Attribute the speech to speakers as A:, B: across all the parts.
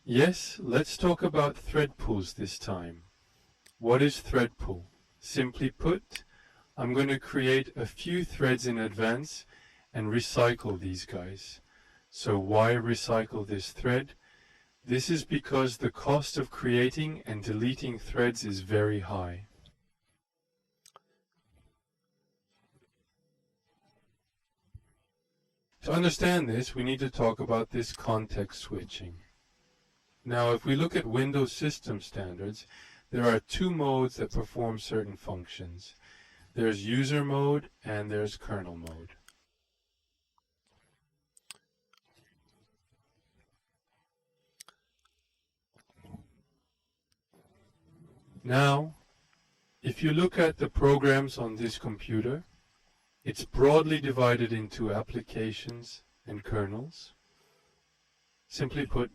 A: Yes, let's talk about thread pools this time. What is thread pool? Simply put, I'm going to create a few threads in advance and recycle these guys. So why recycle this thread? This is because the cost of creating and deleting threads is very high. To understand this, we need to talk about this context switching. Now, if we look at Windows system standards, there are two modes that perform certain functions. There's user mode and there's kernel mode. Now, if you look at the programs on this computer, it's broadly divided into applications and kernels. Simply put,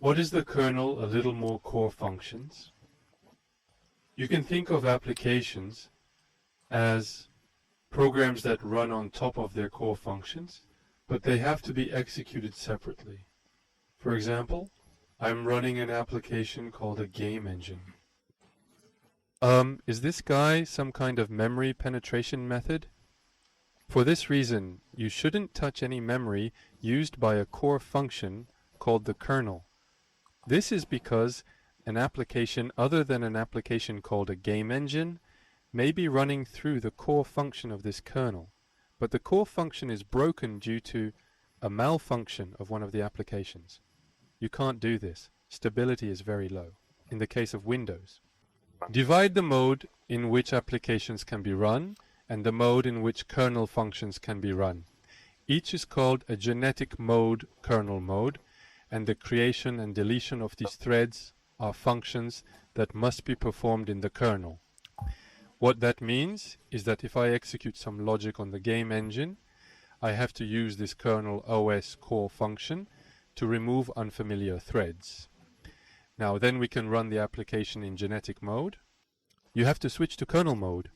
A: what is the kernel? A little more core functions. You can think of applications as programs that run on top of their core functions, but they have to be executed separately. For example, I'm running an application called a game engine. Is this guy some kind of memory penetration method? For this reason, you shouldn't touch any memory used by a core function called the kernel. This is because an application other than an application called a game engine may be running through the core function of this kernel, but the core function is broken due to a malfunction of one of the applications. You can't do this. Stability is very low. In the case of Windows, divide the mode in which applications can be run and the mode in which kernel functions can be run. Each is called a genetic mode, kernel mode, and the creation and deletion of these threads are functions that must be performed in the kernel. What that means is that if I execute some logic on the game engine, I have to use this kernel OS core function to remove unfamiliar threads. Now then we can run the application in genetic mode. You have to switch to kernel mode,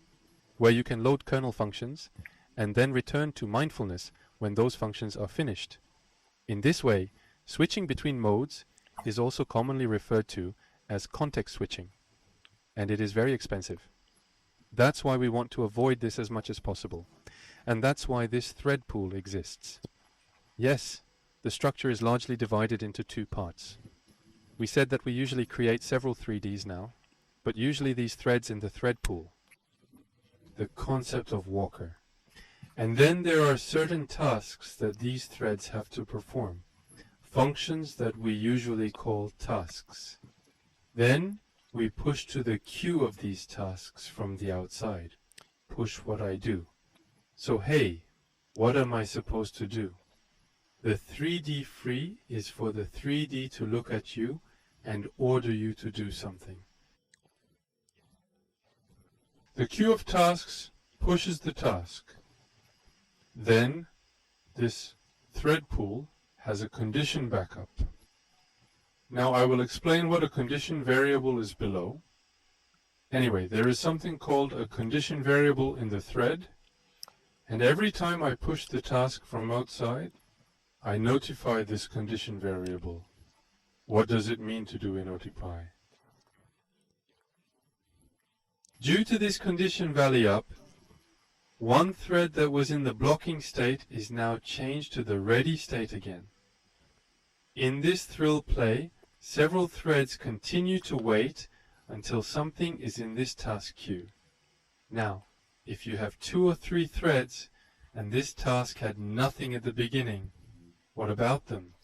A: where you can load kernel functions and then return to mindfulness when those functions are finished. In this way, switching between modes is also commonly referred to as context switching, and it is very expensive. That's why we want to avoid this as much as possible, and that's why this thread pool exists. Yes, the structure is largely divided into two parts. We said that we usually create several 3Ds now, but usually these threads in the thread pool. The concept of Walker. And then there are certain tasks that these threads have to perform, functions that we usually call tasks. Then we push to the queue of these tasks from the outside. Push what I do. So hey, what am I supposed to do? The 3D free is for the 3D to look at you and order you to do something. The queue of tasks pushes the task. Then this thread pool has a condition backup. Now I will explain what a condition variable is below. Anyway, there is something called a condition variable in the thread, and every time I push the task from outside, I notify this condition variable. What does it mean to do a notify? Due to this condition value up, one thread that was in the blocking state is now changed to the ready state again. In this thrill play, several threads continue to wait until something is in this task queue. Now, if you have 2 or 3 threads and this task had nothing at the beginning, what about them?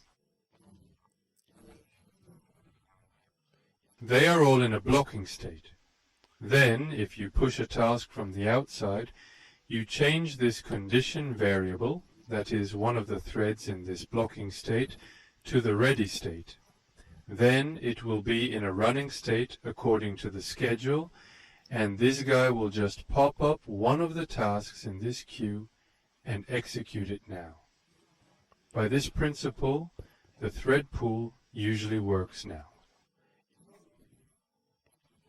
A: They are all in a blocking state. Then, if you push a task from the outside, you change this condition variable, that is one of the threads in this blocking state, to the ready state. Then it will be in a running state according to the schedule, and this guy will just pop up one of the tasks in this queue and execute it now. By this principle, the thread pool usually works now.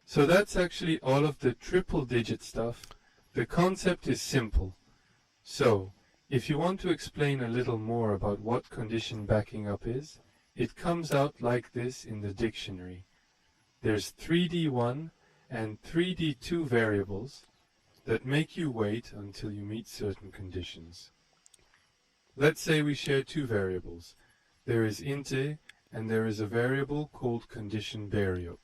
A: So that's actually all of the triple digit stuff. The concept is simple. So, if you want to explain a little more about what condition backing up is, it comes out like this in the dictionary. There's 3D1 and 3D2 variables that make you wait until you meet certain conditions. Let's say we share two variables. There is int a and there is a variable called condition variable.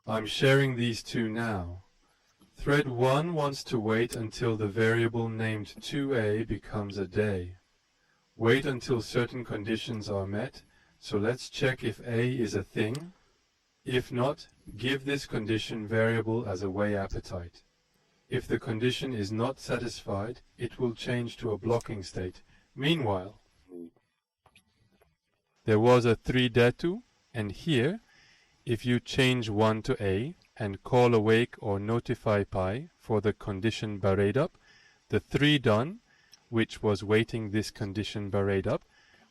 A: I'm sharing these two now. Thread 1 wants to wait until the variable named 2a becomes a day. Wait until certain conditions are met, so let's check if a is a thing. If not, give this condition variable as a way appetite. If the condition is not satisfied, it will change to a blocking state. Meanwhile, there was a 3D2, and here, if you change 1 to a and call awake or notify pi for the condition barrayed up, the 3 done, which was waiting this condition barrayed up,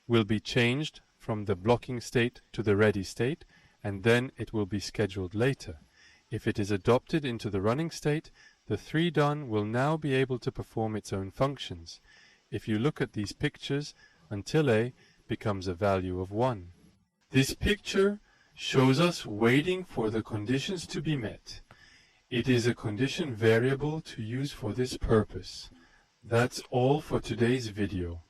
A: will be changed from the blocking state to the ready state, and then it will be scheduled later. If it is adopted into the running state, the 3 done will now be able to perform its own functions. If you look at these pictures, until a becomes a value of 1. This picture shows us waiting for the conditions to be met. It is a condition variable to use for this purpose. That's all for today's video.